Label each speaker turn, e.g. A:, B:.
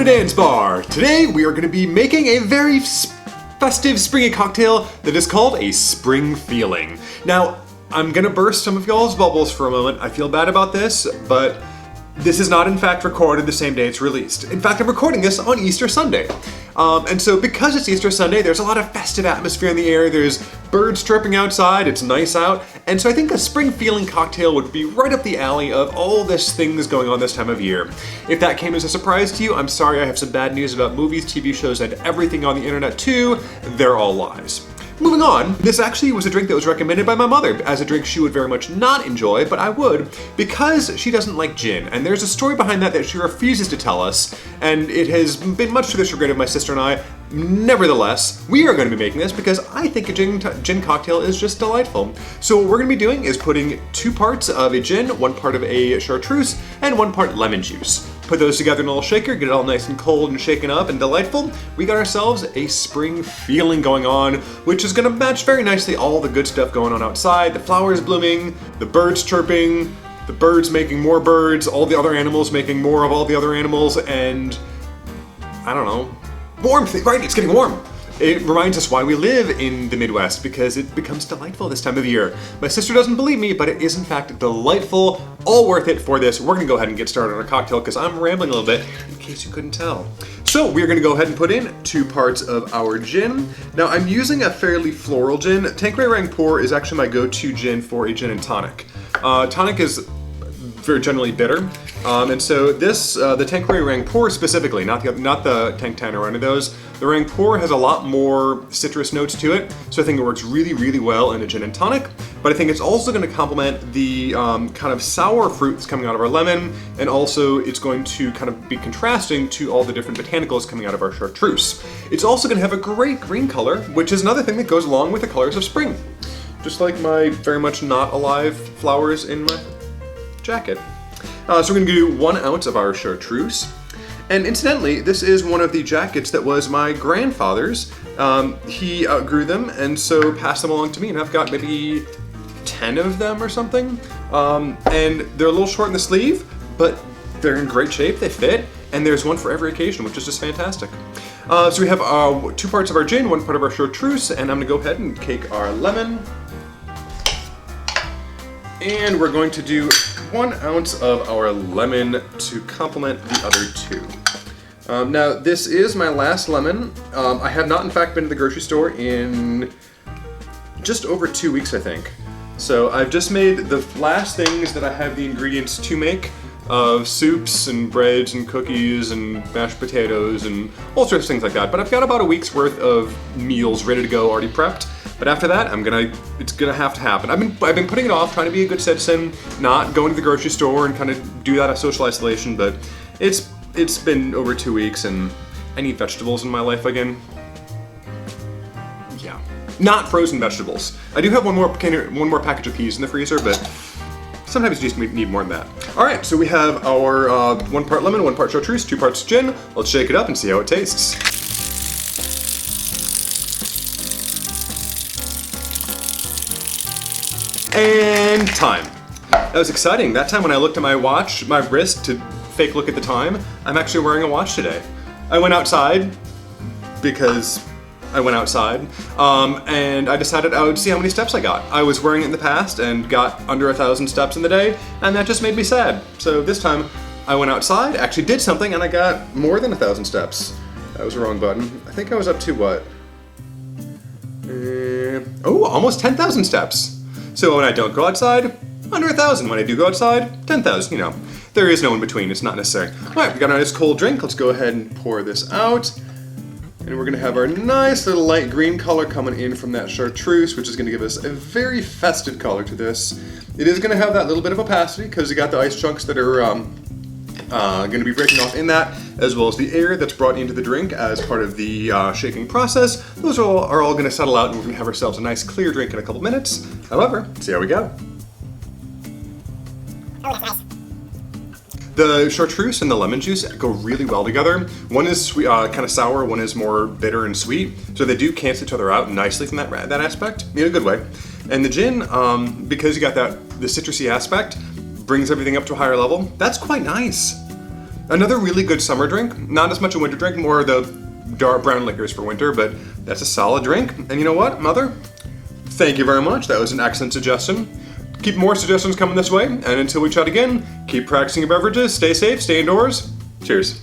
A: to Dan's Bar. Today we are going to be making a very festive, springy cocktail that is called a Spring Feeling. Now, I'm going to burst some of y'all's bubbles for a moment. I feel bad about this, but this is not in fact recorded the same day it's released. In fact, I'm recording this on Easter Sunday. And so because it's Easter Sunday, there's a lot of festive atmosphere in the air. There's birds chirping outside, it's nice out. And so I think a spring feeling cocktail would be right up the alley of all this things going on this time of year. If that came as a surprise to you, I'm sorry, I have some bad news about movies, TV shows, and everything on the internet too. They're all lies. Moving on, this actually was a drink that was recommended by my mother as a drink she would very much not enjoy, but I would, because she doesn't like gin. And there's a story behind that she refuses to tell us, and it has been much to the chagrin of my sister and I. Nevertheless, we are going to be making this because I think a gin cocktail is just delightful. So what we're going to be doing is putting 2 parts of a gin, 1 part of a Chartreuse, and 1 part lemon juice. Put those together in a little shaker, get it all nice and cold and shaken up and delightful. We got ourselves a spring feeling going on, which is going to match very nicely all the good stuff going on outside. The flowers blooming, the birds chirping, the birds making more birds, all the other animals making more of all the other animals, and I don't know, warmth, right? It's getting warm. It reminds us why we live in the Midwest, because it becomes delightful this time of year. My sister doesn't believe me, but it is in fact delightful, all worth it for this. We're gonna go ahead and get started on our cocktail because I'm rambling a little bit, in case you couldn't tell. So we're gonna go ahead and put in 2 parts of our gin. Now I'm using a fairly floral gin. Tanqueray Rangpur is actually my go-to gin for a gin and tonic. Tonic is very generally bitter, and so this, the Tanqueray Rangpur specifically, not the Tank Tan or any of those, the Rangpur has a lot more citrus notes to it, so I think it works really, really well in a gin and tonic, but I think it's also going to complement the kind of sour fruit that's coming out of our lemon, and also it's going to kind of be contrasting to all the different botanicals coming out of our Chartreuse. It's also going to have a great green color, which is another thing that goes along with the colors of spring. Just like my very much not alive flowers in my jacket. So we're going to do 1 ounce of our Chartreuse. And incidentally, this is one of the jackets that was my grandfather's. He outgrew them and so passed them along to me, and I've got maybe 10 of them or something. And they're a little short in the sleeve, but they're in great shape, they fit, and there's one for every occasion, which is just fantastic. So we have 2 parts of our gin, 1 part of our Chartreuse, and I'm going to go ahead and cake our lemon. And we're going to do 1 ounce of our lemon to complement the other 2. Now this is my last lemon. I have not in fact been to the grocery store in just over 2 weeks, I think. So I've just made the last things that I have the ingredients to make of soups and breads and cookies and mashed potatoes and all sorts of things like that. But I've got about a week's worth of meals ready to go, already prepped. But after that, it's gonna have to happen. I've been putting it off, trying to be a good citizen, not going to the grocery store and kind of do that as social isolation, but it's been over 2 weeks and I need vegetables in my life again. Yeah, not frozen vegetables. I do have one more package of peas in the freezer, but sometimes you just need more than that. All right, so we have our 1 part lemon, 1 part Chartreuse, 2 parts gin. Let's shake it up and see how it tastes. And time. That was exciting. That time when I looked at my watch, my wrist, to fake look at the time, I'm actually wearing a watch today. I went outside because I went outside, and I decided I would see how many steps I got. I was wearing it in the past and got under 1,000 steps in the day, and that just made me sad. So this time I went outside, actually did something, and I got more than 1,000 steps. That was the wrong button. I think I was up to what? Almost 10,000 steps. So when I don't go outside, under 1,000. When I do go outside, 10,000, you know. There is no in between, it's not necessary. All right, we got a nice cold drink. Let's go ahead and pour this out. And we're gonna have our nice little light green color coming in from that Chartreuse, which is gonna give us a very festive color to this. It is gonna have that little bit of opacity because you got the ice chunks that are gonna be breaking off in that, as well as the air that's brought into the drink as part of the shaking process. Those are all gonna settle out and we're gonna have ourselves a nice clear drink in a couple minutes. However, see how we go.
B: Oh, that's nice.
A: The Chartreuse and the lemon juice go really well together. One is sweet, kind of sour, one is more bitter and sweet. So they do cancel each other out nicely from that aspect, in a good way. And the gin, because you got the citrusy aspect, brings everything up to a higher level. That's quite nice. Another really good summer drink, not as much a winter drink, more of the dark brown liquors for winter, but that's a solid drink. And you know what, Mother? Thank you very much. That was an excellent suggestion. Keep more suggestions coming this way, and until we chat again, keep practicing your beverages, stay safe, stay indoors. Cheers.